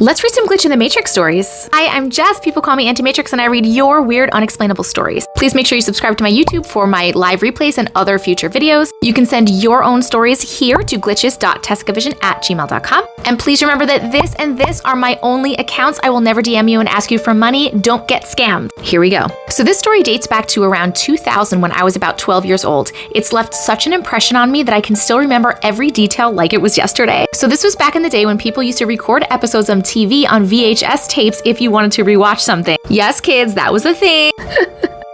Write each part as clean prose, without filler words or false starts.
Let's read some Glitch in the Matrix stories. Hi, I'm Jess. People call me Auntie Matrix, and I read your weird, unexplainable stories. Please make sure you subscribe to my YouTube for my live replays and other future videos. You can send your own stories here to glitches.tessicavision@gmail.com. And please remember that this and this are my only accounts. I will never DM you and ask you for money. Don't get scammed. Here we go. So this story dates back to around 2000 when I was about 12 years old. It's left such an impression on me that I can still remember every detail like it was yesterday. So this was back in the day when people used to record episodes of TV on VHS tapes if you wanted to rewatch something. Yes, kids, that was a thing.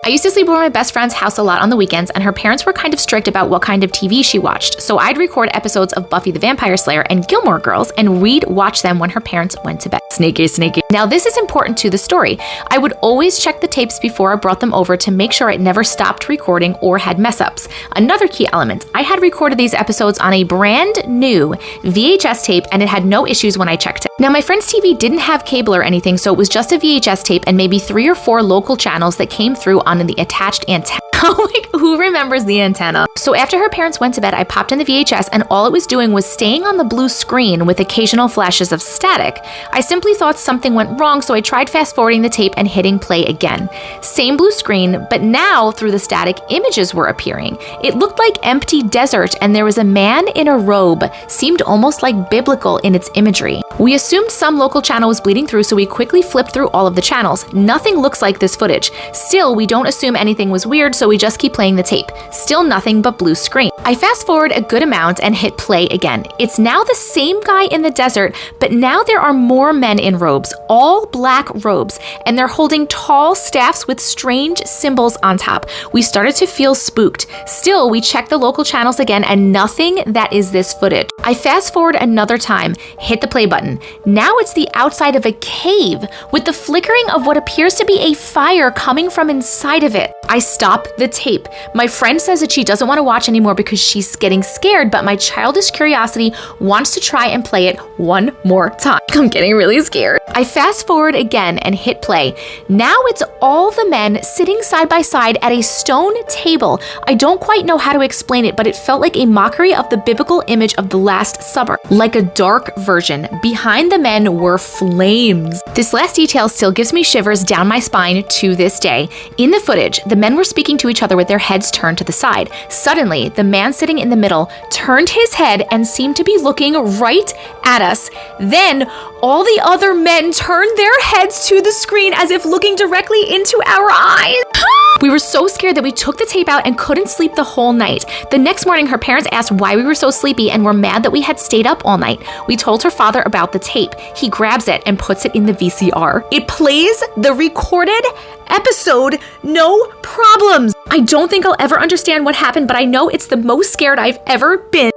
I used to sleep over my best friend's house a lot on the weekends, and her parents were kind of strict about what kind of TV she watched, so I'd record episodes of Buffy the Vampire Slayer and Gilmore Girls, and we'd watch them when her parents went to bed. Sneaky, sneaky. Now this is important to the story. I would always check the tapes before I brought them over to make sure it never stopped recording or had mess-ups. Another key element, I had recorded these episodes on a brand new VHS tape, and it had no issues when I checked it. Now my friend's TV didn't have cable or anything, so it was just a VHS tape and maybe 3 or 4 local channels that came through on the attached antenna. Like, who remembers the antenna? So after her parents went to bed, I popped in the VHS, and all it was doing was staying on the blue screen with occasional flashes of static. I simply thought something went wrong, so I tried fast forwarding the tape and hitting play again. Same blue screen, but now through the static, images were appearing. It looked like empty desert, and there was a man in a robe, seemed almost like biblical in its imagery. We assumed some local channel was bleeding through, so we quickly flipped through all of the channels. Nothing looks like this footage. Still, we don't assume anything was weird, so we just keep playing the tape. Still nothing but blue screen. I fast forward a good amount and hit play again. It's now the same guy in the desert, but now there are more men in robes, all black robes, and they're holding tall staffs with strange symbols on top. We started to feel spooked. Still, we checked the local channels again, and nothing that is this footage. I fast forward another time, hit the play button. Now it's the outside of a cave with the flickering of what appears to be a fire coming from inside of it. I stop the tape. My friend says that she doesn't want to watch anymore because she's getting scared, but my childish curiosity wants to try and play it one more time. I'm getting really scared. I fast forward again and hit play. Now it's all the men sitting side by side at a stone table. I don't quite know how to explain it, but it felt like a mockery of the biblical image of the Last Supper, like a dark version. Behind the men were flames. This last detail still gives me shivers down my spine to this day. In the footage, the men were speaking to each other with their heads turned to the side. Suddenly, the man sitting in the middle turned his head and seemed to be looking right at us. Then, all the other men turned their heads to the screen as if looking directly into our eyes. We were so scared that we took the tape out and couldn't sleep the whole night. The next morning, her parents asked why we were so sleepy and were mad that we had stayed up all night. We told her father about the tape. He grabs it and puts it in the VCR. It plays the recorded episode, no problems. I don't think I'll ever understand what happened, but I know it's the most scared I've ever been.